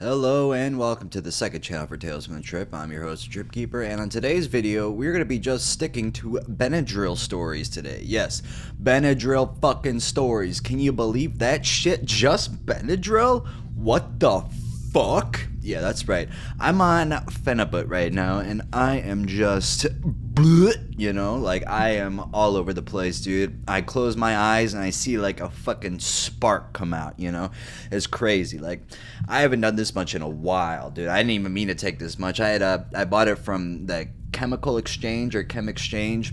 Hello and welcome to the second channel for Tales from the Trip. I'm your host, Trip Keeper, and on today's video, we're going to be just sticking to Benadryl stories today. Yes, Benadryl fucking stories. Can you believe that shit? Just Benadryl? What the fuck? Yeah, that's right. I'm on Phenibut right now, and I am just, like I am all over the place, dude. I close my eyes and I see like a fucking spark come out. It's crazy. Like, I haven't done this much in a while, dude. I didn't even mean to take this much. I bought it from the Chemical Exchange or Chem Exchange.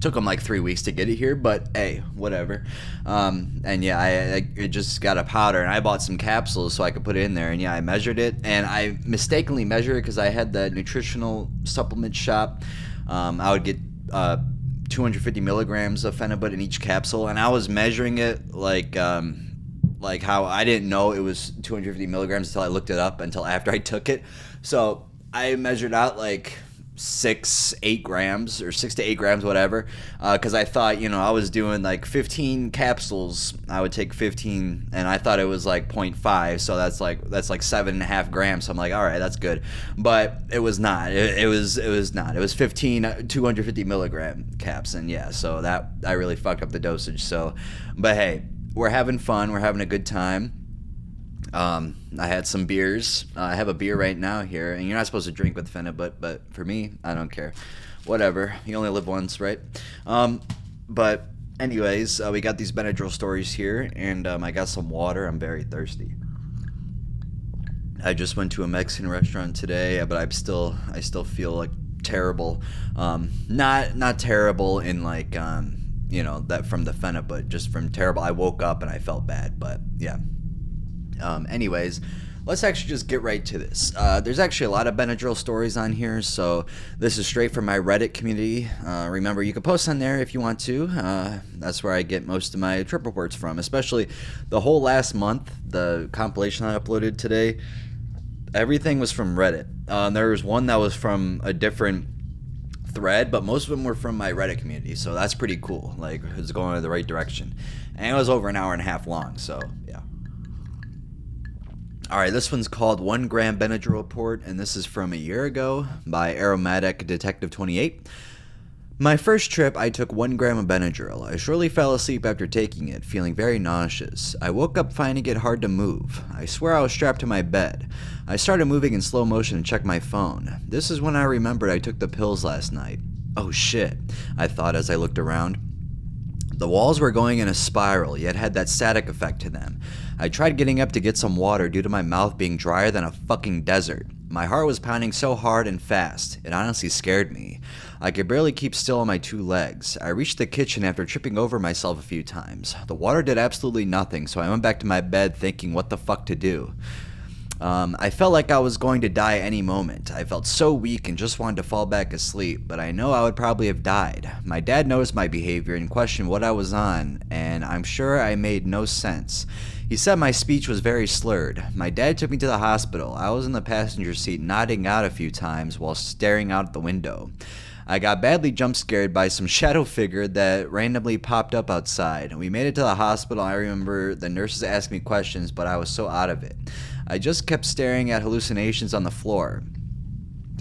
Took them like 3 weeks to get it here, but hey, whatever. And yeah, I just got a powder, and I bought some capsules so I could put it in there. And yeah, I measured it, and I mistakenly measured it because I had the nutritional supplement shop. I would get 250 milligrams of Phenibut in each capsule, and I was measuring it like how I didn't know it was 250 milligrams until I looked it up until after I took it. So I measured out like 6-8 grams or 6 to 8 grams, whatever, because I thought, I was doing like 15 capsules. I would take 15, and I thought it was like 0.5, so that's like 7.5 grams. So I'm like, all right, that's good, but it was not. It was not. It was 15 250 milligram caps, and yeah, so that I really fucked up the dosage. So, but hey, we're having fun. We're having a good time. I had some beers. I have a beer right now here, and you're not supposed to drink with Phenibut, but for me, I don't care. Whatever. You only live once, right? But anyways, we got these Benadryl stories here, and I got some water. I'm very thirsty. I just went to a Mexican restaurant today, but I still feel like terrible. Not terrible in like that from the Phenibut, just from terrible. I woke up and I felt bad, but yeah. Anyways, let's actually just get right to this. There's actually a lot of Benadryl stories on here, so this is straight from my Reddit community. Remember, you can post on there if you want to. That's where I get most of my trip reports from, especially the whole last month, the compilation I uploaded today. Everything was from Reddit. There was one that was from a different thread, but most of them were from my Reddit community, so that's pretty cool. Like, it's going in the right direction. And it was over an hour and a half long, so yeah. Alright, this one's called 1 Gram Benadryl Report, and this is from a year ago by Aromatic Detective 28. My first trip, I took 1 gram of Benadryl. I shortly fell asleep after taking it, feeling very nauseous. I woke up finding it hard to move. I swear I was strapped to my bed. I started moving in slow motion and checked my phone. This is when I remembered I took the pills last night. Oh shit, I thought as I looked around. The walls were going in a spiral, yet had that static effect to them. I tried getting up to get some water due to my mouth being drier than a fucking desert. My heart was pounding so hard and fast, it honestly scared me. I could barely keep still on my 2 legs. I reached the kitchen after tripping over myself a few times. The water did absolutely nothing, so I went back to my bed thinking what the fuck to do. I felt like I was going to die any moment. I felt so weak and just wanted to fall back asleep, but I know I would probably have died. My dad noticed my behavior and questioned what I was on, and I'm sure I made no sense. He said my speech was very slurred. My dad took me to the hospital. I was in the passenger seat nodding out a few times while staring out the window. I got badly jump scared by some shadow figure that randomly popped up outside. We made it to the hospital. I remember the nurses asked me questions, but I was so out of it. I just kept staring at hallucinations on the floor.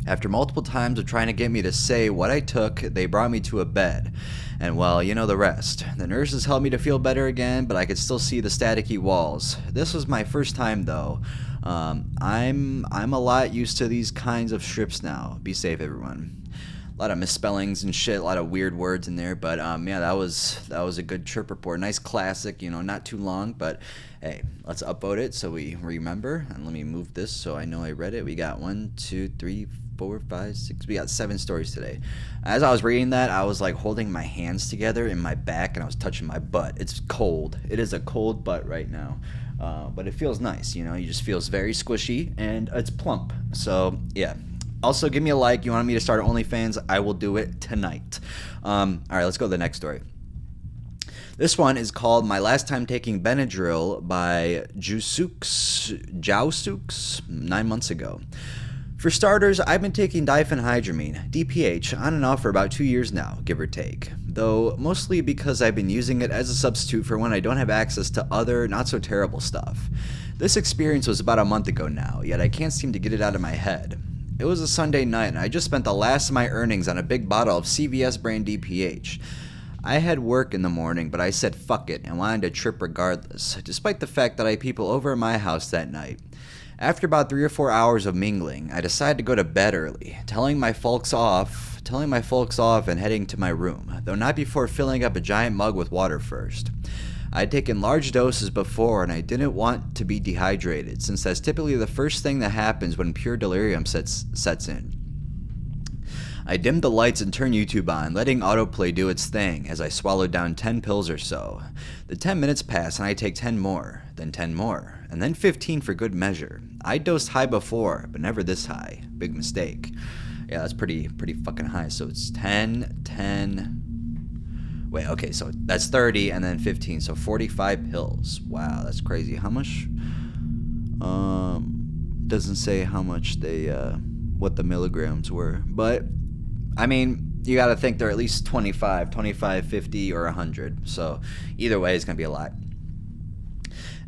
After multiple times of trying to get me to say what I took, they brought me to a bed. And well, you know the rest. The nurses helped me to feel better again, but I could still see the staticky walls. This was my first time though. I'm a lot used to these kinds of strips now. Be safe, everyone. A lot of misspellings and shit, a lot of weird words in there, but yeah, that was a good trip report. Nice classic, not too long, but hey, let's upvote it so we remember. And let me move this so I know I read it. We got 1, 2, 3, 4, 5, 6. We got 7 stories today. As I was reading that, I was like holding my hands together in my back and I was touching my butt. It's cold. It is a cold butt right now. But it feels nice, it just feels very squishy and it's plump. So yeah. Also, give me a like. You want me to start OnlyFans? I will do it tonight. All right, let's go to the next story. This one is called My Last Time Taking Benadryl by Jowsooks 9 months ago. For starters, I've been taking diphenhydramine, DPH, on and off for about 2 years now, give or take. Though mostly because I've been using it as a substitute for when I don't have access to other not-so-terrible stuff. This experience was about a month ago now, yet I can't seem to get it out of my head. It was a Sunday night, and I just spent the last of my earnings on a big bottle of CVS brand DPH. I had work in the morning, but I said fuck it and wanted to trip regardless, despite the fact that I had people over at my house that night. After about 3 or 4 hours of mingling, I decided to go to bed early, telling my folks off and heading to my room, though not before filling up a giant mug with water first. I had taken large doses before, and I didn't want to be dehydrated, since that's typically the first thing that happens when pure delirium sets in. I dimmed the lights and turned YouTube on, letting autoplay do its thing as I swallowed down 10 pills or so. The 10 minutes pass and I take 10 more, then 10 more, and then 15 for good measure. I dosed high before, but never this high. Big mistake. Yeah, that's pretty fucking high. So it's 10. Wait, okay, so that's 30 and then 15, so 45 pills. Wow, that's crazy. How much? Doesn't say how much they, what the milligrams were, but I mean, you gotta think they're at least 25, 50, or 100, so either way, it's gonna be a lot.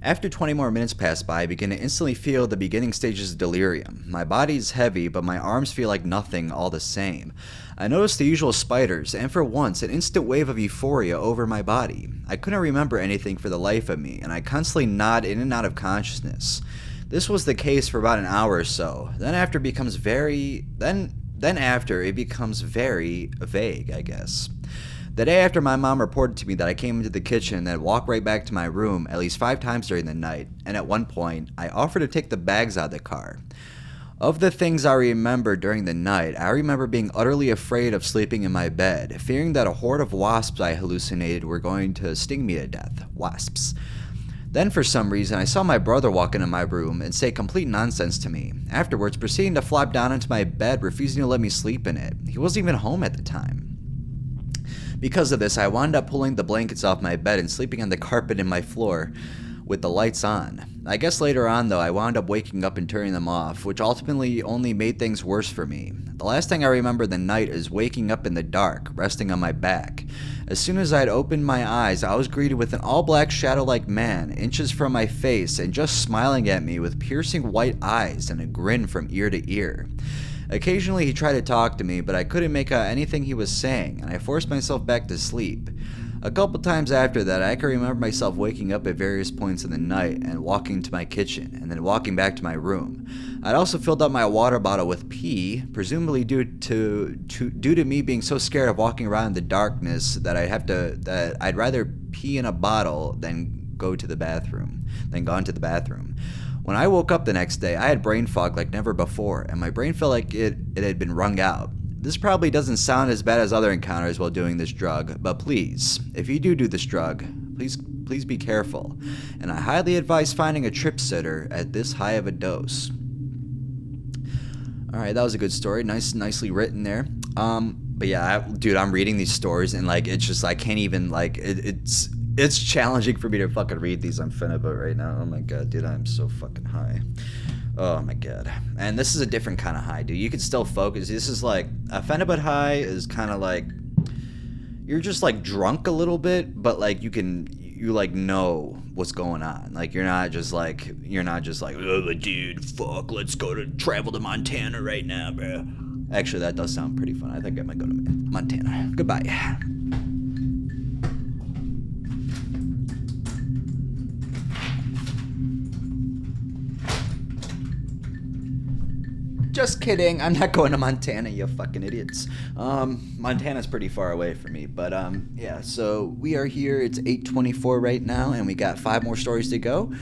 After 20 more minutes pass by, I begin to instantly feel the beginning stages of delirium. My body's heavy, but my arms feel like nothing all the same. I noticed the usual spiders, and for once, an instant wave of euphoria over my body. I couldn't remember anything for the life of me, and I constantly nod in and out of consciousness. This was the case for about an hour or so. Then after it becomes very vague, I guess. The day after my mom reported to me that I came into the kitchen and then walked right back to my room at least 5 times during the night, and at one point, I offered to take the bags out of the car. Of the things I remember during the night, I remember being utterly afraid of sleeping in my bed, fearing that a horde of wasps I hallucinated were going to sting me to death. Wasps. Then for some reason, I saw my brother walk into my room and say complete nonsense to me, afterwards proceeding to flop down into my bed, refusing to let me sleep in it. He wasn't even home at the time. Because of this, I wound up pulling the blankets off my bed and sleeping on the carpet in my floor with the lights on. I guess later on, though, I wound up waking up and turning them off, which ultimately only made things worse for me. The last thing I remember the night is waking up in the dark, resting on my back. As soon as I had opened my eyes, I was greeted with an all-black shadow-like man, inches from my face, and just smiling at me with piercing white eyes and a grin from ear to ear. Occasionally he tried to talk to me, but I couldn't make out anything he was saying, and I forced myself back to sleep. A couple times after that, I can remember myself waking up at various points in the night and walking to my kitchen, and then walking back to my room. I'd also filled up my water bottle with pee, presumably due to me being so scared of walking around in the darkness that I'd rather pee in a bottle than gone to the bathroom. When I woke up the next day, I had brain fog like never before, and my brain felt like it had been wrung out. This probably doesn't sound as bad as other encounters while doing this drug, but please, if you do this drug, please be careful, and I highly advise finding a trip sitter at this high of a dose. Alright, that was a good story, nicely written there. But yeah, dude, I'm reading these stories, and like, it's just, I can't even, like, it's challenging for me to fucking read these on Phenibut right now. Oh my god, dude, I'm so fucking high. Oh my god. And this is a different kind of high, dude. You can still focus. This is like, a Phenibut high is kind of like, you're just like drunk a little bit, but like you like know what's going on. Like you're not just like, oh dude, fuck, let's travel to Montana right now, bro. Actually, that does sound pretty fun. I think I might go to Montana. Goodbye. Just kidding. I'm not going to Montana, you fucking idiots. Montana's pretty far away from me, but yeah. So we are here. It's 8:24 right now, and we got 5 more stories to go.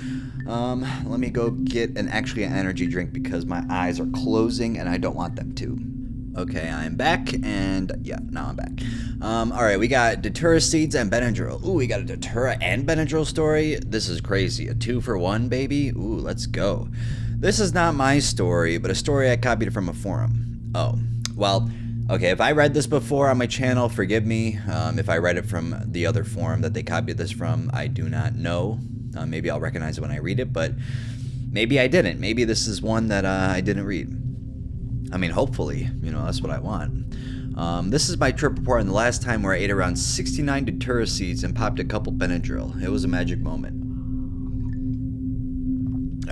Let me go get an energy drink because my eyes are closing and I don't want them to. Okay, I'm back, and yeah, now I'm back. Alright, we got Datura seeds and Benadryl. Ooh, we got a Datura and Benadryl story. This is crazy. A 2-for-1, baby. Ooh, let's go. This is not my story, but a story I copied from a forum. Oh, well, okay, if I read this before on my channel, forgive me. If I read it from the other forum that they copied this from, I do not know. Maybe I'll recognize it when I read it, but maybe I didn't. Maybe this is one that I didn't read. I mean, hopefully, that's what I want. This is my trip report on the last time where I ate around 69 Datura seeds and popped a couple Benadryl. It was a magic moment.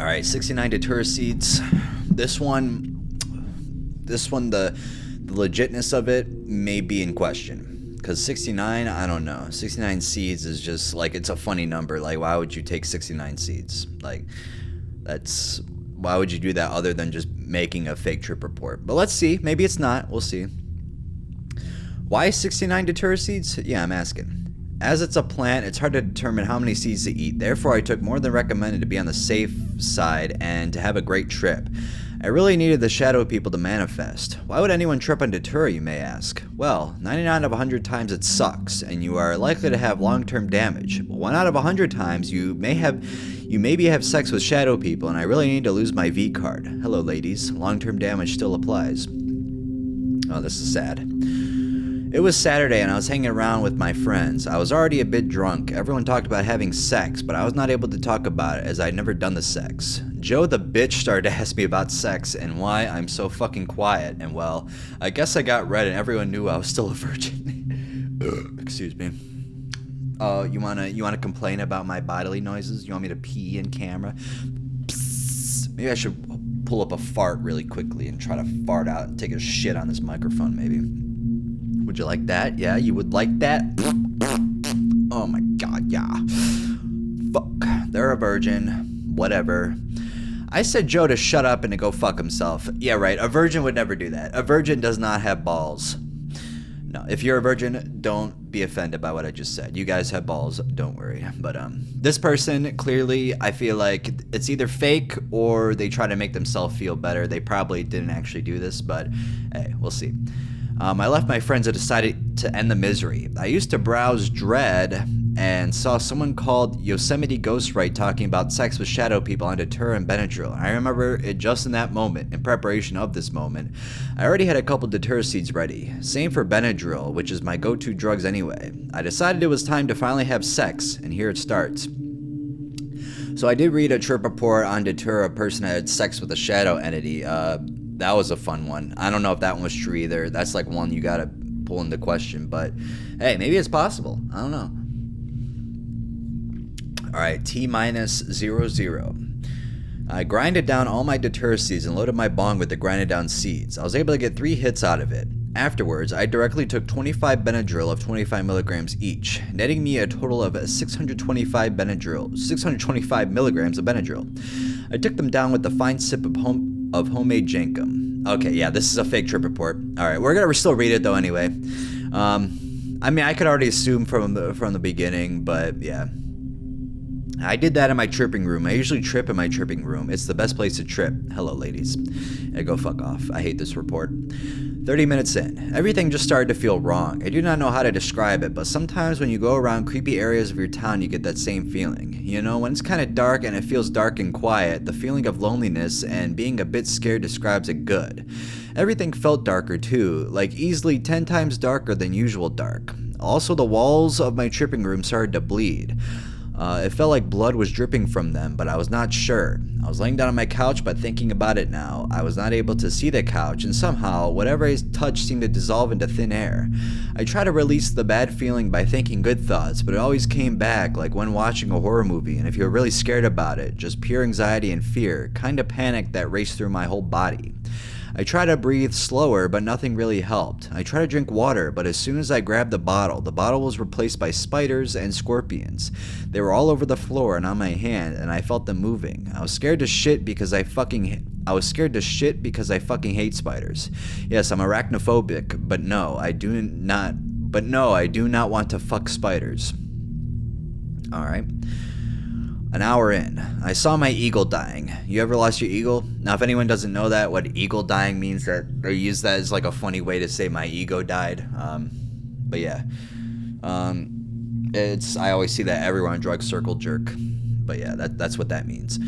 All right, 69 Datura seeds. This one, the legitness of it may be in question. Because 69, I don't know. 69 seeds is just, like, it's a funny number. Like, why would you take 69 seeds? Like, why would you do that other than just making a fake trip report? But let's see. Maybe it's not. We'll see. Why 69 Datura seeds? Yeah, I'm asking. As it's a plant, it's hard to determine how many seeds to eat. Therefore, I took more than recommended to be on the safe side and to have a great trip. I really needed the shadow people to manifest. Why would anyone trip on Datura, you may ask? Well, 99 out of 100 times it sucks, and you are likely to have long-term damage. But 1 out of 100 times you maybe have sex with shadow people, and I really need to lose my V card. Hello, ladies. Long-term damage still applies. Oh, this is sad. It was Saturday and I was hanging around with my friends. I was already a bit drunk. Everyone talked about having sex, but I was not able to talk about it as I'd never done the sex. Joe the bitch started to ask me about sex and why I'm so fucking quiet, and well, I guess I got red and everyone knew I was still a virgin. Excuse me. You wanna complain about my bodily noises? You want me to pee in camera? Psst. Maybe I should pull up a fart really quickly and try to fart out and take a shit on this microphone, maybe. Would you like that? Yeah, you would like that? Oh my god, yeah. Fuck. They're a virgin. Whatever. I said Joe to shut up and to go fuck himself. Yeah, right. A virgin would never do that. A virgin does not have balls. No, if you're a virgin, don't be offended by what I just said. You guys have balls, don't worry. But this person, clearly, I feel like it's either fake or they try to make themselves feel better. They probably didn't actually do this, but hey, we'll see. I left my friends and decided to end the misery. I used to browse Dread and saw someone called Yosemite Ghostwrite talking about sex with shadow people on Datura and Benadryl. I remember it just in that moment, in preparation of this moment. I already had a couple Datura seeds ready. Same for Benadryl, which is my go-to drugs anyway. I decided it was time to finally have sex, and here it starts. So I did read a trip report on Datura. A person had sex with a shadow entity. That was a fun one. I don't know if that one was true either. That's like one you gotta pull into question, but hey, maybe it's possible. I don't know. Alright, T-00. I grinded down all my Datura seeds and loaded my bong with the grinded down seeds. I was able to get 3 hits out of it. Afterwards, I directly took 25 Benadryl of 25 milligrams each, netting me a total of 625 milligrams of Benadryl. I took them down with a fine sip of homemade jankum. Okay, yeah, this is a fake trip report. All right, we're gonna still read it though anyway. I mean, I could already assume from the beginning, but yeah. I did that in my tripping room. I usually trip in my tripping room. It's the best place to trip. Hello, ladies. Yeah, go fuck off. I hate this report. 30 minutes in. Everything just started to feel wrong. I do not know how to describe it, but sometimes when you go around creepy areas of your town, you get that same feeling. You know, when it's kind of dark and it feels dark and quiet, the feeling of loneliness and being a bit scared describes it good. Everything felt darker too, like easily 10 times darker than usual dark. Also, the walls of my tripping room started to bleed. It felt like blood was dripping from them, but I was not sure. I was laying down on my couch, but thinking about it now, I was not able to see the couch, and somehow, whatever I touched seemed to dissolve into thin air. I tried to release the bad feeling by thinking good thoughts, but it always came back, like when watching a horror movie, and if you're really scared about it, just pure anxiety and fear, kind of panic that raced through my whole body. I tried to breathe slower, but nothing really helped. I tried to drink water, but as soon as I grabbed the bottle was replaced by spiders and scorpions. They were all over the floor and on my hand, and I felt them moving. I was scared to shit because I fucking hate spiders. Yes, I'm arachnophobic, but no, I do not want to fuck spiders. Alright. An hour in, I saw my eagle dying. You ever lost your eagle? Now, if anyone doesn't know that, what eagle dying means, that they use that as like a funny way to say my ego died. But yeah, I always see that everywhere on Drug Circle Jerk. But yeah, that's what that means.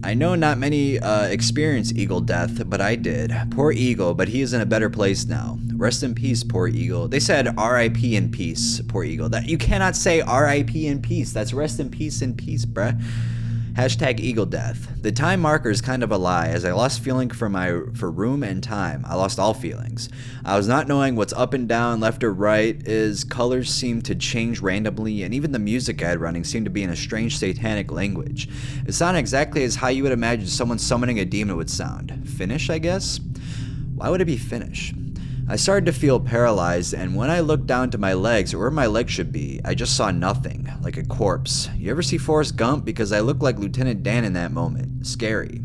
I know not many experience eagle death, but I did. Poor eagle, but he is in a better place now. Rest in peace, poor eagle. They said R.I.P. in peace, poor eagle. That you cannot say R.I.P. in peace. That's rest in peace, bruh. Hashtag Eagle Death. The time marker is kind of a lie, as I lost feeling for room and time. I lost all feelings. I was not knowing what's up and down, left or right is. Colors seemed to change randomly, and even the music I had running seemed to be in a strange satanic language. It sounded exactly as how you would imagine someone summoning a demon would sound. Finnish, I guess? Why would it be Finnish? I started to feel paralyzed, and when I looked down to my legs, or where my legs should be, I just saw nothing, like a corpse. You ever see Forrest Gump? Because I looked like Lieutenant Dan in that moment. Scary.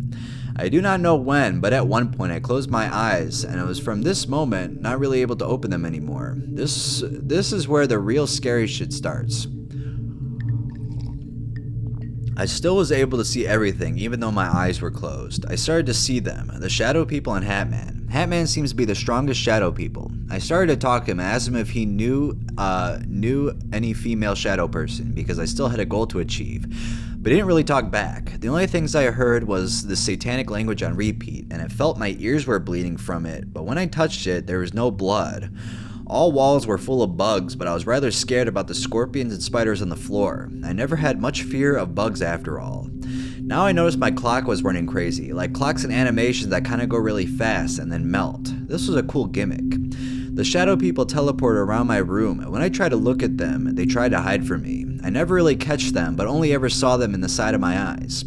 I do not know when, but at one point I closed my eyes, and it was from this moment not really able to open them anymore. This is where the real scary shit starts. I still was able to see everything, even though my eyes were closed. I started to see them, the shadow people and Hatman. Hatman seems to be the strongest shadow people. I started to talk to him and asked him if he knew any female shadow person, because I still had a goal to achieve. But he didn't really talk back. The only things I heard was the satanic language on repeat, and it felt my ears were bleeding from it, but when I touched it, there was no blood. All walls were full of bugs, but I was rather scared about the scorpions and spiders on the floor. I never had much fear of bugs after all. Now I noticed my clock was running crazy, like clocks in animations that kind of go really fast and then melt. This was a cool gimmick. The shadow people teleported around my room, and when I tried to look at them, they tried to hide from me. I never really catch them, but only ever saw them in the side of my eyes.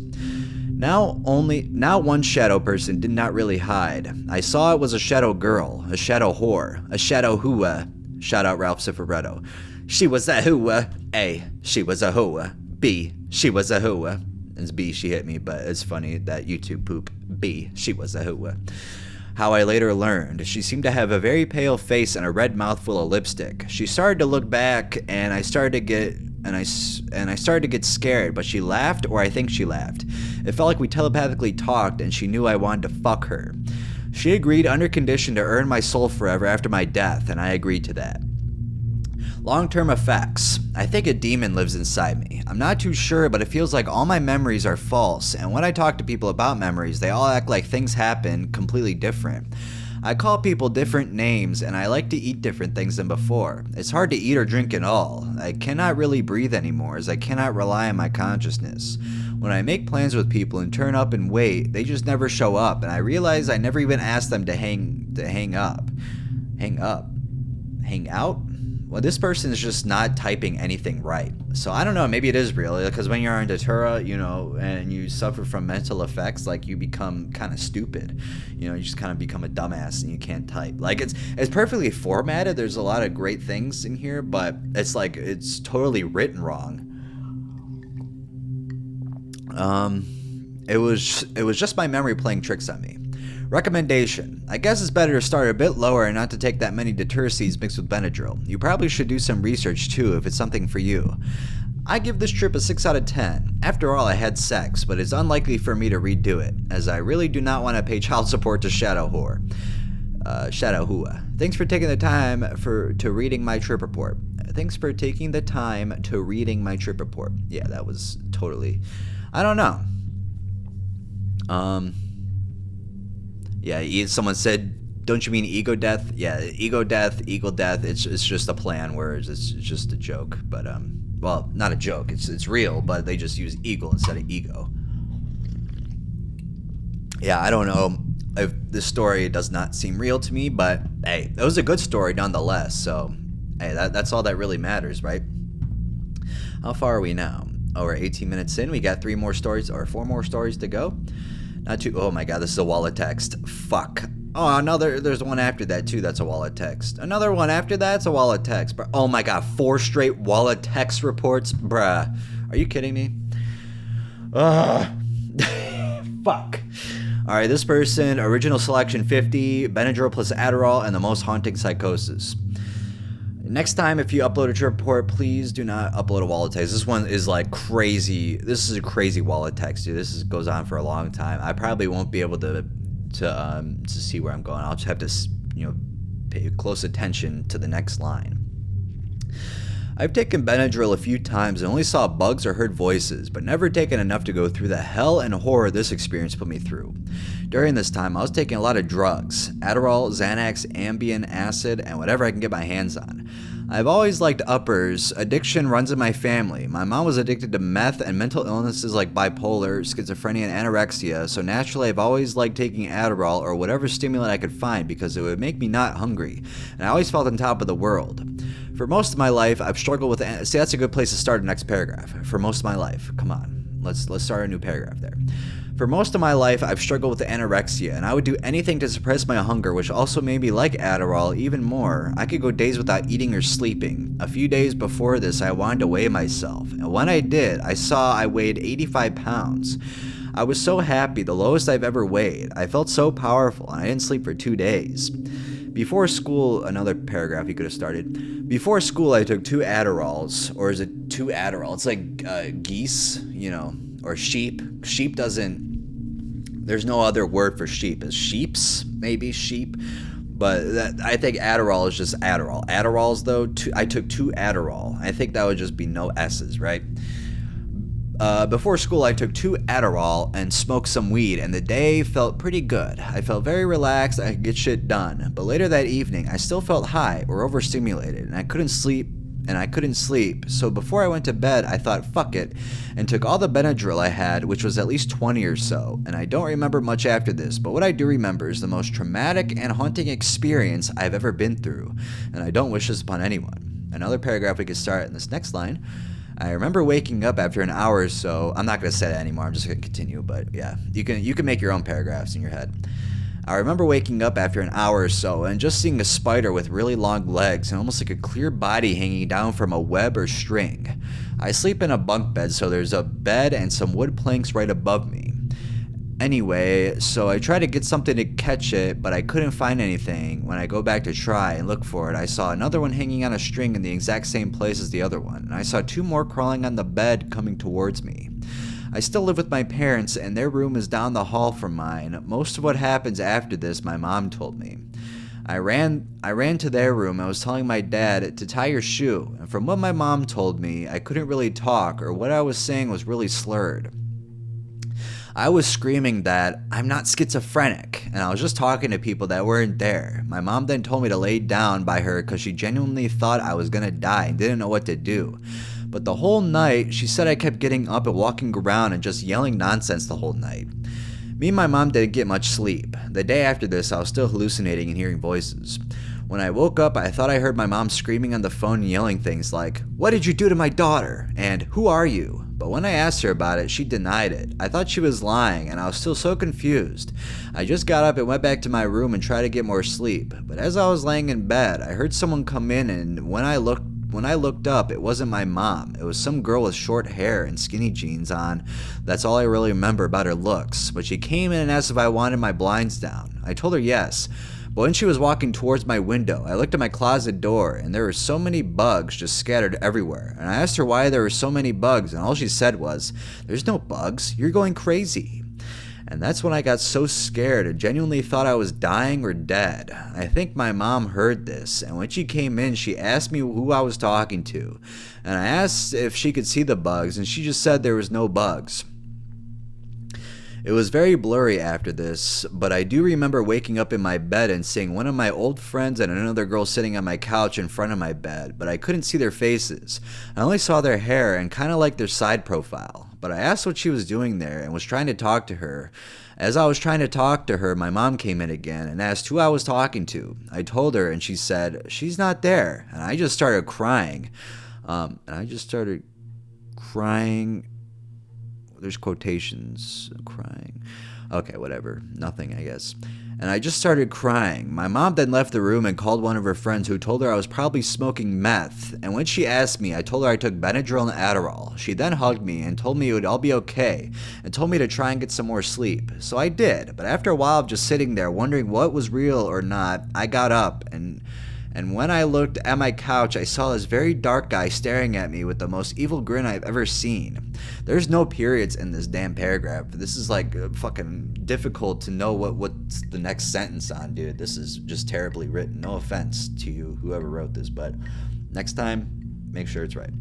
Now one shadow person did not really hide. I saw it was a shadow girl, a shadow whore, a shadow hua. Shout out Ralph Cifaretto. She was a hua. A, she was a hua. B, she was a hua. It's B, she hit me, but it's funny that YouTube poop. B, she was a hua. How I later learned, she seemed to have a very pale face and a red mouth full of lipstick. She started to look back, and I started to get scared, but she laughed, or I think she laughed. It felt like we telepathically talked, and she knew I wanted to fuck her. She agreed under condition to earn my soul forever after my death, and I agreed to that. Long-term effects. I think a demon lives inside me. I'm not too sure, but it feels like all my memories are false, and when I talk to people about memories, they all act like things happen completely different. I call people different names, and I like to eat different things than before. It's hard to eat or drink at all. I cannot really breathe anymore, as I cannot rely on my consciousness. When I make plans with people and turn up and wait, they just never show up, and I realize I never even asked them to hang out? Well, this person is just not typing anything right. So I don't know, maybe it is real, because when you're on Datura, and you suffer from mental effects, like you become kind of stupid. You just kind of become a dumbass and you can't type. Like it's perfectly formatted. There's a lot of great things in here, but it's like it's totally written wrong. It was just my memory playing tricks on me. Recommendation. I guess it's better to start a bit lower and not to take that many Datura seeds mixed with Benadryl. You probably should do some research too if it's something for you. I give this trip a 6 out of 10. After all, I had sex, but it's unlikely for me to redo it, as I really do not want to pay child support to Shadow Whore. Shadow Hua. Thanks for taking the time to reading my trip report. Yeah, that was totally... I don't know. Yeah, someone said, don't you mean ego death? Yeah, ego death, eagle death. It's just a play on words. It's just a joke. But, well, not a joke. It's real, but they just use eagle instead of ego. Yeah, I don't know if this story does not seem real to me, but, hey, it was a good story nonetheless. So, hey, that's all that really matters, right? How far are we now? Oh, we're 18 minutes in. We got 4 more stories to go. Not too. Oh my god, this is a wall of text. Fuck. Oh, there's one after that too. That's a wall of text. Another one after that's a wall of text. Oh my god, 4 straight wall of text reports, bruh. Are you kidding me? Fuck. All right, this person, original selection 50, Benadryl plus Adderall, and the most haunting psychosis. Next time, if you upload a trip report, please do not upload a wall of text. This one is like crazy. This is a crazy wall of text, dude. Goes on for a long time. I probably won't be able to see where I'm going. I'll just have to, pay close attention to the next line. I've taken Benadryl a few times and only saw bugs or heard voices, but never taken enough to go through the hell and horror this experience put me through. During this time, I was taking a lot of drugs, Adderall, Xanax, Ambien, acid, and whatever I can get my hands on. I've always liked uppers. Addiction runs in my family. My mom was addicted to meth and mental illnesses like bipolar, schizophrenia, and anorexia, so naturally I've always liked taking Adderall or whatever stimulant I could find because it would make me not hungry, and I always felt on top of the world. For most of my life, I've struggled with... See, that's a good place to start the next paragraph. For most of my life. Come on. Let's start a new paragraph there. For most of my life, I've struggled with anorexia, and I would do anything to suppress my hunger, which also made me like Adderall even more. I could go days without eating or sleeping. A few days before this, I wanted to weigh myself, and when I did, I saw I weighed 85 pounds. I was so happy, the lowest I've ever weighed. I felt so powerful, and I didn't sleep for 2 days. Before school, another paragraph you could have started. Before school, I took 2 Adderalls, or is it 2 Adderall? It's like geese, you know, or sheep. Sheep doesn't... There's no other word for sheep. Is sheeps? Maybe sheep. But I think Adderall is just Adderall. Adderalls, though, I took 2 Adderall. I think that would just be no S's, right? Before school, I took 2 Adderall and smoked some weed, and the day felt pretty good. I felt very relaxed, I could get shit done. But later that evening, I still felt high or overstimulated, and I couldn't sleep. So before I went to bed, I thought, fuck it, and took all the Benadryl I had, which was at least 20 or so. And I don't remember much after this, but what I do remember is the most traumatic and haunting experience I've ever been through, and I don't wish this upon anyone. Another paragraph we could start in this next line. I remember waking up after an hour or so. I'm not going to say that anymore, I'm just going to continue, but yeah, you can make your own paragraphs in your head. I remember waking up after an hour or so and just seeing a spider with really long legs and almost like a clear body hanging down from a web or string. I sleep in a bunk bed, so there's a bed and some wood planks right above me. Anyway, so I tried to get something to catch it, but I couldn't find anything. When I go back to try and look for it, I saw another one hanging on a string in the exact same place as the other one, and I saw 2 more crawling on the bed coming towards me. I still live with my parents, and their room is down the hall from mine. Most of what happens after this, my mom told me. I ran to their room. I was telling my dad to tie your shoe, and from what my mom told me, I couldn't really talk, or what I was saying was really slurred. I was screaming that I'm not schizophrenic, and I was just talking to people that weren't there. My mom then told me to lay down by her because she genuinely thought I was gonna die and didn't know what to do. But the whole night, she said I kept getting up and walking around and just yelling nonsense the whole night. Me and my mom didn't get much sleep. The day after this, I was still hallucinating and hearing voices. When I woke up, I thought I heard my mom screaming on the phone and yelling things like, "What did you do to my daughter?" and "Who are you?" But when I asked her about it, she denied it. I thought she was lying, and I was still so confused. I just got up and went back to my room and tried to get more sleep. But as I was laying in bed, I heard someone come in, and when I looked up, it wasn't my mom. It was some girl with short hair and skinny jeans on. That's all I really remember about her looks. But she came in and asked if I wanted my blinds down. I told her yes. But when she was walking towards my window, I looked at my closet door, and there were so many bugs just scattered everywhere. And I asked her why there were so many bugs, and all she said was, "There's no bugs. You're going crazy." And that's when I got so scared and genuinely thought I was dying or dead. I think my mom heard this, and when she came in, she asked me who I was talking to. And I asked if she could see the bugs, and she just said there was no bugs. It was very blurry after this, but I do remember waking up in my bed and seeing one of my old friends and another girl sitting on my couch in front of my bed, but I couldn't see their faces. I only saw their hair and kind of like their side profile. But I asked what she was doing there and was trying to talk to her. As I was trying to talk to her, my mom came in again and asked who I was talking to. I told her, and she said, "She's not there." And I just started crying. There's quotations, crying. Okay, whatever. Nothing, I guess. And I just started crying. My mom then left the room and called one of her friends who told her I was probably smoking meth. And when she asked me, I told her I took Benadryl and Adderall. She then hugged me and told me it would all be okay and told me to try and get some more sleep. So I did. But after a while of just sitting there wondering what was real or not, I got up and when I looked at my couch, I saw this very dark guy staring at me with the most evil grin I've ever seen. There's no periods in this damn paragraph. This is like fucking difficult to know what's the next sentence on, dude. This is just terribly written. No offense to you, whoever wrote this, but next time, make sure it's right.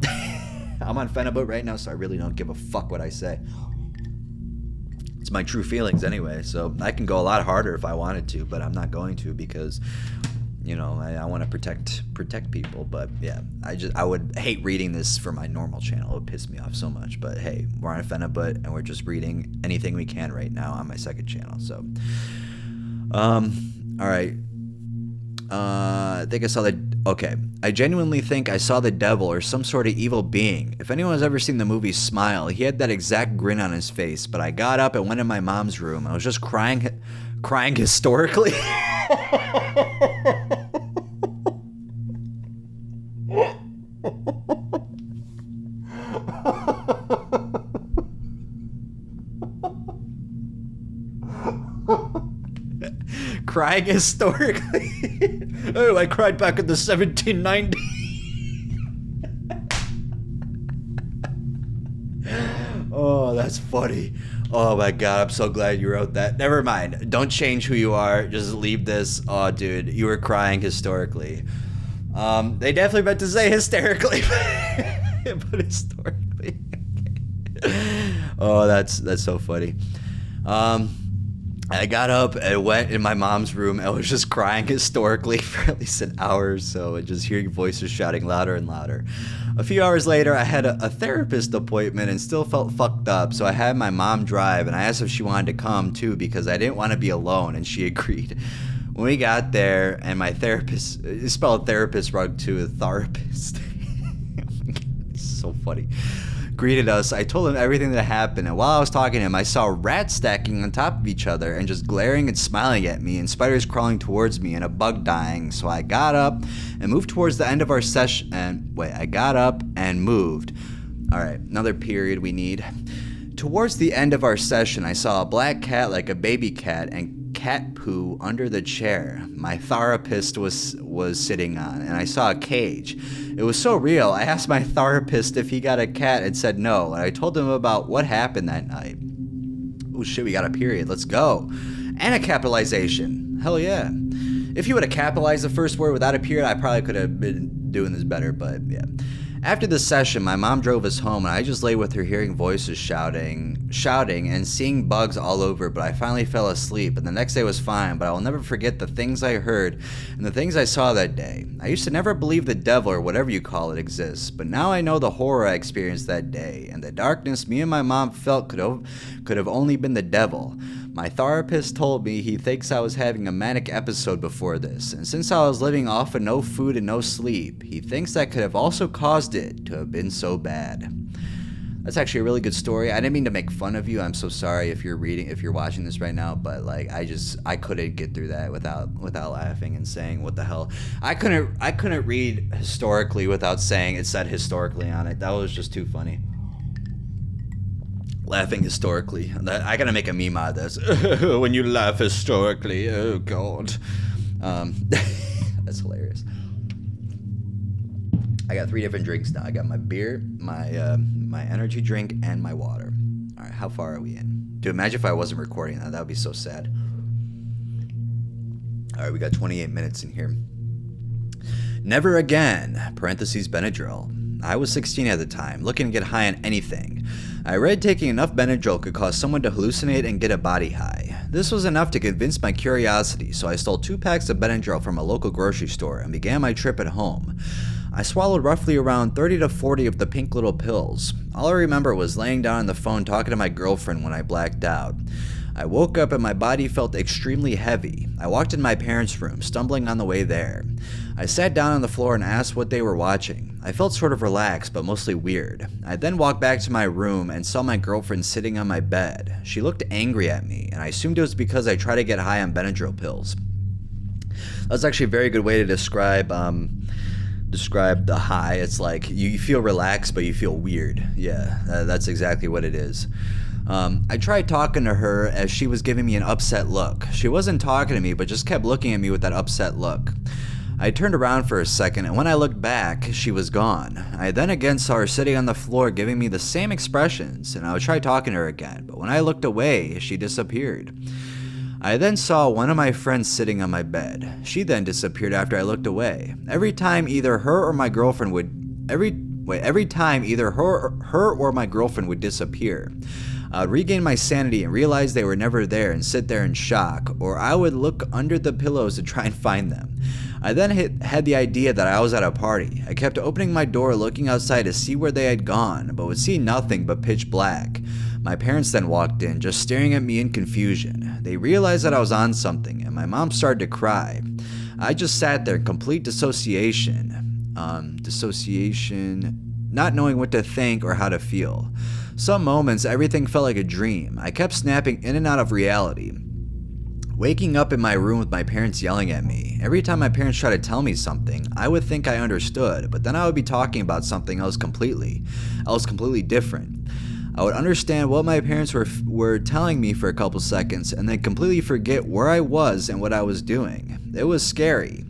I'm on Phenibut right now, so I really don't give a fuck what I say. It's my true feelings anyway, so I can go a lot harder if I wanted to, but I'm not going to because... I want to protect people, but yeah, I would hate reading this for my normal channel. It would piss me off so much. But hey, we're on a Phenibut and we're just reading anything we can right now on my second channel. So, all right. I think I saw okay. I genuinely think I saw the devil or some sort of evil being. If anyone has ever seen the movie Smile, he had that exact grin on his face. But I got up and went in my mom's room. I was just crying historically. Crying historically. Oh, I cried back in the 1790s. Oh, that's funny. Oh my god, I'm so glad you wrote that. Never mind. Don't change who you are. Just leave this. Oh, dude, you were crying historically. They definitely meant to say hysterically, but historically. Oh, that's so funny. I got up and went in my mom's room. I was just crying historically for at least an hour or so and just hearing voices shouting louder and louder. A few hours later, I had a therapist appointment and still felt fucked up, so I had my mom drive, and I asked if she wanted to come too because I didn't want to be alone, and she agreed. When we got there, and my therapist, spelled therapist wrong too, a therapist. It's so funny. Greeted us. I told him everything that happened, and while I was talking to him, I saw rats stacking on top of each other and just glaring and smiling at me, and spiders crawling towards me, and a bug dying. So I got up and moved towards the end of our session. And wait, I got up and moved. All right, another period we need. Towards the end of our session, I saw a black cat like a baby cat and cat poo under the chair my therapist was sitting on, and I saw a cage. It was so real. I asked my therapist if he got a cat and said no, and I told him about what happened that night. Oh shit, we got a period. Let's go. And a capitalization. Hell yeah. If you would have capitalized the first word without a period, I probably could have been doing this better, but yeah. After the session, my mom drove us home, and I just lay with her hearing voices shouting, and seeing bugs all over, but I finally fell asleep, and the next day was fine, but I will never forget the things I heard and the things I saw that day. I used to never believe the devil, or whatever you call it, exists, but now I know the horror I experienced that day, and the darkness me and my mom felt could have only been the devil. My therapist told me he thinks I was having a manic episode before this, and since I was living off of no food and no sleep, he thinks that could have also caused it to have been so bad. That's actually a really good story. I didn't mean to make fun of you. I'm so sorry if you're watching this right now, but like I couldn't get through that without laughing and saying what the hell. I couldn't read historically without saying it said historically on it. That was just too funny. Laughing historically. I gotta make a meme out of this. When you laugh historically, oh god. That's hilarious. I got 3 different drinks now. I got my beer, my energy drink, and my water. All right, how far are we in? Dude, imagine if I wasn't recording that. That would be so sad. All right, we got 28 minutes in here. Never again, parentheses Benadryl. I was 16 at the time, looking to get high on anything. I read taking enough Benadryl could cause someone to hallucinate and get a body high. This was enough to convince my curiosity, so I stole 2 packs of Benadryl from a local grocery store and began my trip at home. I swallowed roughly around 30 to 40 of the pink little pills. All I remember was laying down on the phone talking to my girlfriend when I blacked out. I woke up and my body felt extremely heavy. I walked in my parents' room, stumbling on the way there. I sat down on the floor and asked what they were watching. I felt sort of relaxed, but mostly weird. I then walked back to my room and saw my girlfriend sitting on my bed. She looked angry at me, and I assumed it was because I tried to get high on Benadryl pills. That's actually a very good way to describe the high. It's like you feel relaxed, but you feel weird. Yeah, that's exactly what it is. I tried talking to her as she was giving me an upset look. She wasn't talking to me, but just kept looking at me with that upset look. I turned around for a second, and when I looked back, she was gone. I then again saw her sitting on the floor giving me the same expressions, and I would try talking to her again, but when I looked away, she disappeared. I then saw one of my friends sitting on my bed. She then disappeared after I looked away. Every time either her or my girlfriend would disappear, I would regain my sanity and realize they were never there and sit there in shock, or I would look under the pillows to try and find them. I then had the idea that I was at a party. I kept opening my door looking outside to see where they had gone, but would see nothing but pitch black. My parents then walked in, just staring at me in confusion. They realized that I was on something, and my mom started to cry. I just sat there in complete dissociation, not knowing what to think or how to feel. Some moments, everything felt like a dream. I kept snapping in and out of reality, waking up in my room with my parents yelling at me. Every time my parents tried to tell me something, I would think I understood, but then I would be talking about something else completely different. I would understand what my parents were telling me for a couple seconds and then completely forget where I was and what I was doing. It was scary.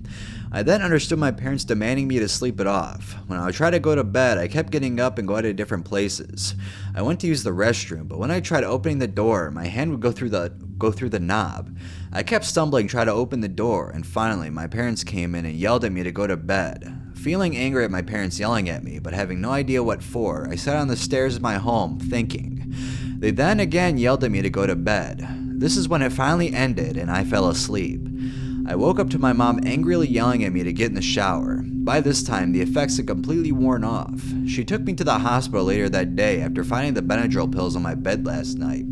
I then understood my parents demanding me to sleep it off. When I would try to go to bed, I kept getting up and going to different places. I went to use the restroom, but when I tried opening the door, my hand would go through the knob. I kept stumbling, trying to open the door, and finally, my parents came in and yelled at me to go to bed. Feeling angry at my parents yelling at me, but having no idea what for, I sat on the stairs of my home, thinking. They then again yelled at me to go to bed. This is when it finally ended, and I fell asleep. I woke up to my mom angrily yelling at me to get in the shower. By this time, the effects had completely worn off. She took me to the hospital later that day after finding the Benadryl pills on my bed last night.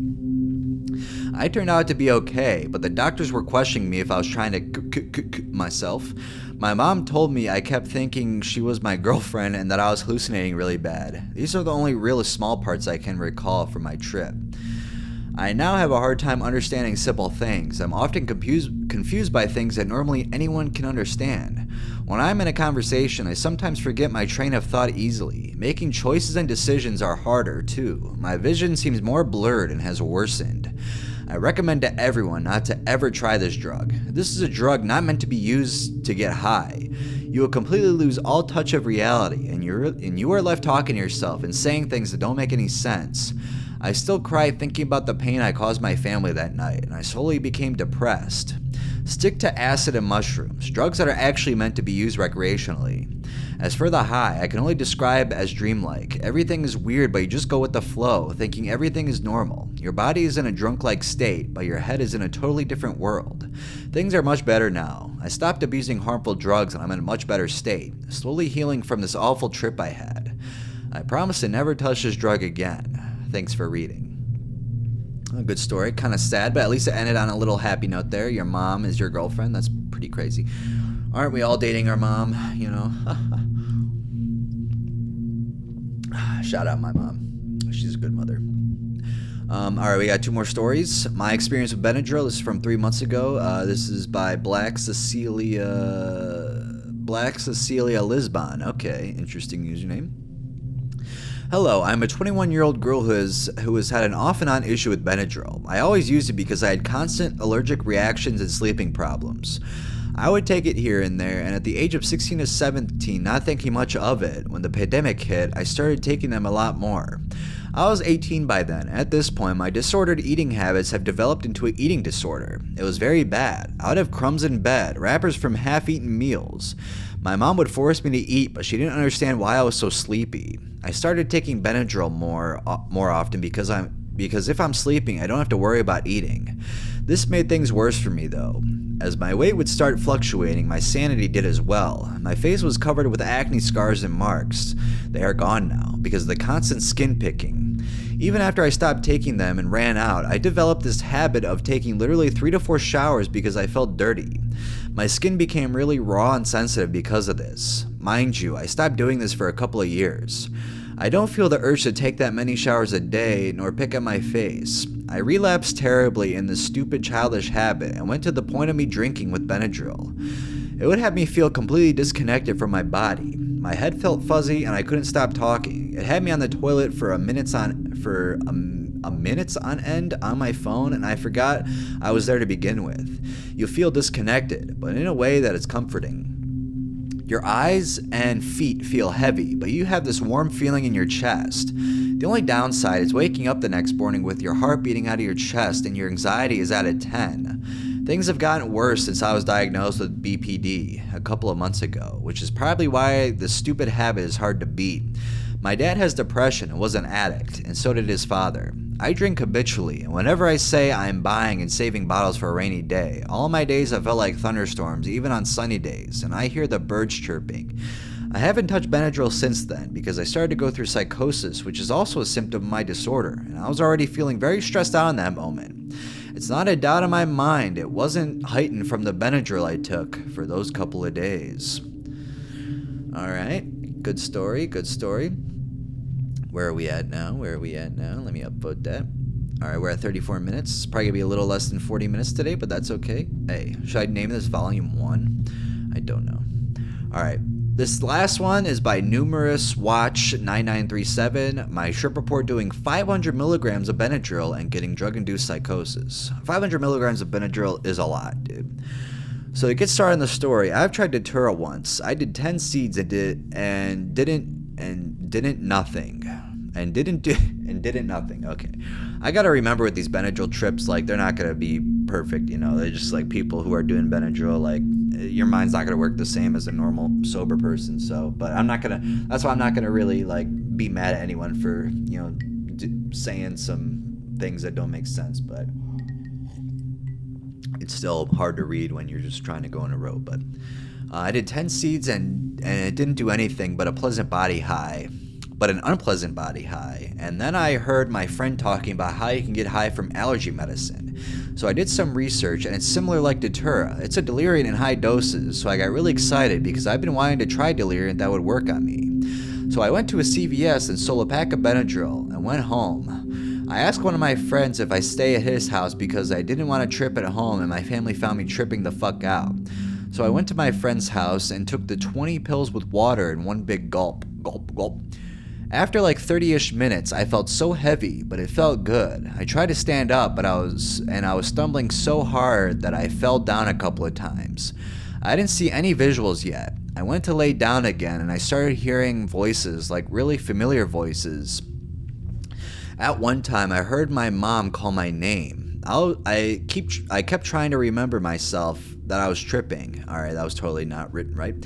I turned out to be okay, but the doctors were questioning me if I was trying to myself. My mom told me I kept thinking she was my girlfriend and that I was hallucinating really bad. These are the only really small parts I can recall from my trip. I now have a hard time understanding simple things. I'm often confused by things that normally anyone can understand. When I'm in a conversation, I sometimes forget my train of thought easily. Making choices and decisions are harder, too. My vision seems more blurred and has worsened. I recommend to everyone not to ever try this drug. This is a drug not meant to be used to get high. You will completely lose all touch of reality, and you are left talking to yourself and saying things that don't make any sense. I still cry thinking about the pain I caused my family that night, and I slowly became depressed. Stick to acid and mushrooms, drugs that are actually meant to be used recreationally. As for the high, I can only describe as dreamlike. Everything is weird, but you just go with the flow, thinking everything is normal. Your body is in a drunk-like state, but your head is in a totally different world. Things are much better now. I stopped abusing harmful drugs and I'm in a much better state, slowly healing from this awful trip I had. I promise to never touch this drug again. Thanks for reading. A good story, kind of sad, but at least it ended on a little happy note there. Your mom is your girlfriend. That's pretty crazy. Aren't we all dating our mom, you know? Shout out my mom. She's a good mother. All right, we got two more stories. My experience with Benadryl. This is from 3 months ago. This is by Black Cecilia Lisbon. Okay, interesting username. Hello, I'm a 21-year-old girl who has had an off-and-on issue with Benadryl. I always used it because I had constant allergic reactions and sleeping problems. I would take it here and there, and at the age of 16 to 17, not thinking much of it, when the pandemic hit, I started taking them a lot more. I was 18 by then. At this point, my disordered eating habits have developed into an eating disorder. It was very bad. I would have crumbs in bed, wrappers from half-eaten meals. My mom would force me to eat, but she didn't understand why I was so sleepy. I started taking Benadryl more often because if I'm sleeping, I don't have to worry about eating. This made things worse for me though. As my weight would start fluctuating, my sanity did as well. My face was covered with acne scars and marks. They are gone now because of the constant skin picking. Even after I stopped taking them and ran out, I developed this habit of taking literally 3 to 4 showers because I felt dirty. My skin became really raw and sensitive because of this. Mind you, I stopped doing this for a couple of years. I don't feel the urge to take that many showers a day nor pick at my face. I relapsed terribly in this stupid childish habit and went to the point of me drinking with Benadryl. It would have me feel completely disconnected from my body. My head felt fuzzy and I couldn't stop talking. It had me on the toilet for minutes on end on my phone, and I forgot I was there to begin with. You feel disconnected, but in a way that is comforting. Your eyes and feet feel heavy, but you have this warm feeling in your chest. The only downside is waking up the next morning with your heart beating out of your chest and your anxiety is at a 10. Things have gotten worse since I was diagnosed with BPD a couple of months ago, which is probably why this stupid habit is hard to beat. My dad has depression and was an addict, and so did his father. I drink habitually, and whenever I say I'm buying and saving bottles for a rainy day, all my days have felt like thunderstorms, even on sunny days, and I hear the birds chirping. I haven't touched Benadryl since then because I started to go through psychosis, which is also a symptom of my disorder, and I was already feeling very stressed out in that moment. It's not a doubt in my mind it wasn't heightened from the Benadryl I took for those couple of days. Alright, good story, good story. Where are we at now? Let me upvote that. Alright, we're at 34 minutes. It's probably going to be a little less than 40 minutes today, but that's okay. Hey, should I name this Volume 1? I don't know. Alright, this last one is by Numerous Watch 9937. My trip report doing 500 milligrams of Benadryl and getting drug-induced psychosis. 500 milligrams of Benadryl is a lot, dude. So to get started on the story, I've tried Datura once. I did 10 seeds and didn't nothing. Okay. I gotta remember with these Benadryl trips, like, they're not gonna be perfect, you know. They're just like people who are doing Benadryl, like, your mind's not gonna work the same as a normal sober person. So, but that's why I'm not gonna really, like, be mad at anyone for, you know, saying some things that don't make sense, but it's still hard to read when you're just trying to go in a row. But I did 10 seeds and it didn't do anything but an unpleasant body high. And then I heard my friend talking about how you can get high from allergy medicine. So I did some research, and it's similar like Datura. It's a delirium in high doses, so I got really excited because I've been wanting to try delirium that would work on me. So I went to a CVS and sold a pack of Benadryl and went home. I asked one of my friends if I stay at his house because I didn't want to trip at home and my family found me tripping the fuck out. So I went to my friend's house and took the 20 pills with water in one big gulp. Gulp, gulp. After like 30-ish minutes, I felt so heavy, but it felt good. I tried to stand up, but I was stumbling so hard that I fell down a couple of times. I didn't see any visuals yet. I went to lay down again and I started hearing voices, like really familiar voices. At one time, I heard my mom call my name. I kept trying to remember myself that I was tripping. Alright, that was totally not written right.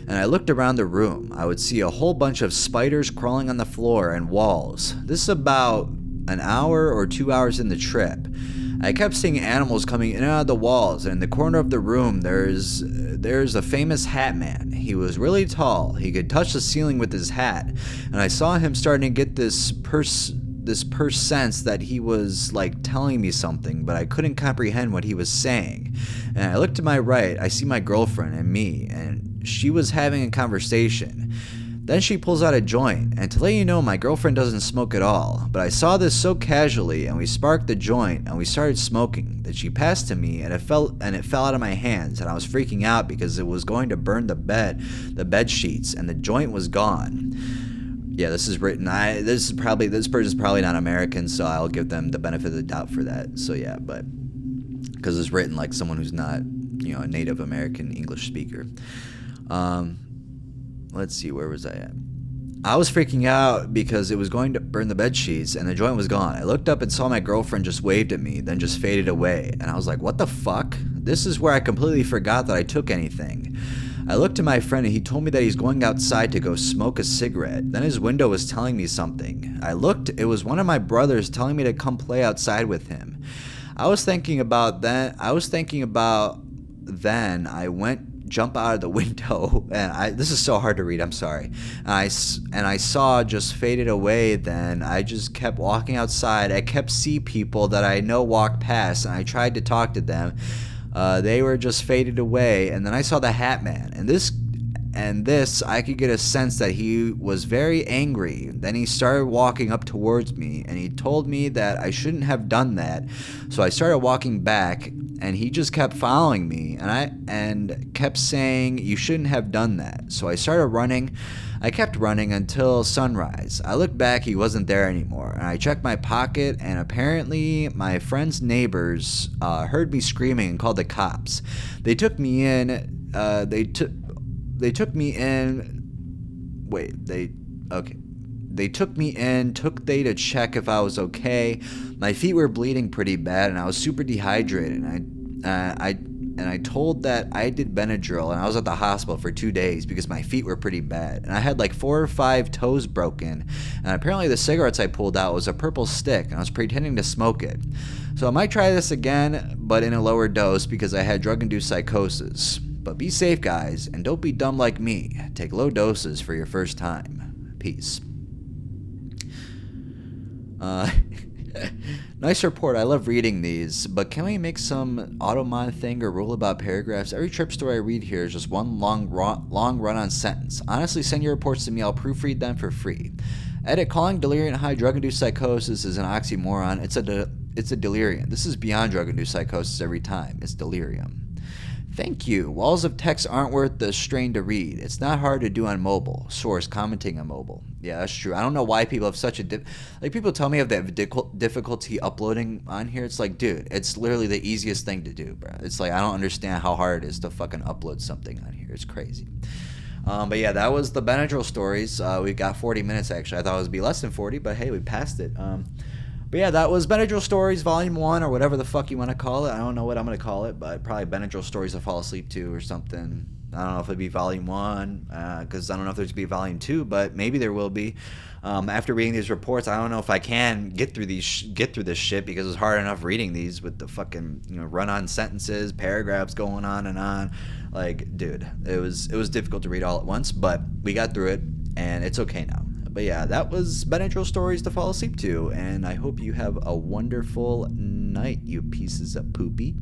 And I looked around the room. I would see a whole bunch of spiders crawling on the floor and walls. This is about an hour or 2 hours in the trip. I kept seeing animals coming in and out of the walls, and in the corner of the room there's a famous hat man. He was really tall. He could touch the ceiling with his hat, and I saw him starting to get this purse sense that he was like telling me something, but I couldn't comprehend what he was saying. And I looked to my right, I see my girlfriend and me, and she was having a conversation. Then she pulls out a joint, and to let you know, my girlfriend doesn't smoke at all, but I saw this so casually, and we sparked the joint, and we started smoking, that she passed to me, and it fell out of my hands, and I was freaking out because it was going to burn the bed sheets, and the joint was gone. Yeah, this is written. This person's probably not American, so I'll give them the benefit of the doubt for that. So yeah, but because it's written like someone who's not, you know, a Native American English speaker. Let's see, where was I at? I was freaking out because it was going to burn the bed sheets and the joint was gone. I looked up and saw my girlfriend just waved at me, then just faded away. And I was like, what the fuck? This is where I completely forgot that I took anything. I looked to my friend and he told me that he's going outside to go smoke a cigarette. Then his window was telling me something. I looked, it was one of my brothers telling me to come play outside with him. I was thinking about then I went jump out of the window, and this is so hard to read, I'm sorry. And I saw just faded away. Then I just kept walking outside. I kept seeing people that I know walk past, and I tried to talk to them. They were just faded away, and then I saw the Hat Man, and this I could get a sense that he was very angry. Then he started walking up towards me, and he told me that I shouldn't have done that. So I started walking back, and he just kept following me, and kept saying, you shouldn't have done that. So I started running. I kept running until sunrise. I looked back, he wasn't there anymore, and I checked my pocket, and apparently my friend's neighbors heard me screaming and called the cops. They took me in. They took they to check if I was okay. My feet were bleeding pretty bad, and I was super dehydrated. And and I told that I did Benadryl and I was at the hospital for 2 days because my feet were pretty bad. And I had like 4 or 5 toes broken. And apparently the cigarettes I pulled out was a purple stick and I was pretending to smoke it. So I might try this again, but in a lower dose because I had drug-induced psychosis. But be safe, guys, and don't be dumb like me. Take low doses for your first time. Peace. Nice report. I love reading these, but can we make some automon thing or rule about paragraphs? Every trip story I read here is just one long run-on sentence. Honestly, send your reports to me. I'll proofread them for free. Edit: calling delirium high drug-induced psychosis is an oxymoron. It's a delirium. This is beyond drug-induced psychosis every time. It's delirium. Thank you. Walls of text aren't worth the strain to read. It's not hard to do on mobile. Source: commenting on mobile. Yeah, that's true. I don't know why people have such a like people tell me if they have difficulty uploading on here. It's like, dude, it's literally the easiest thing to do, bro. It's like I don't understand how hard it is to fucking upload something on here. It's crazy. But yeah, that was the Benadryl stories. We got 40 minutes actually. I thought it would be less than 40, but hey, we passed it. But yeah, that was Benadryl Stories Volume 1, or whatever the fuck you want to call it. I don't know what I'm going to call it, but probably Benadryl Stories to Fall Asleep To or something. I don't know if it'd be Volume 1, because I don't know if there's going to be Volume 2, but maybe there will be. After reading these reports, I don't know if I can get through this shit, because it's hard enough reading these with the fucking, run-on sentences, paragraphs going on and on. Like, dude, it was difficult to read all at once, but we got through it, and it's okay now. But yeah, that was Benadryl Stories to Fall Asleep To, and I hope you have a wonderful night, you pieces of poopy.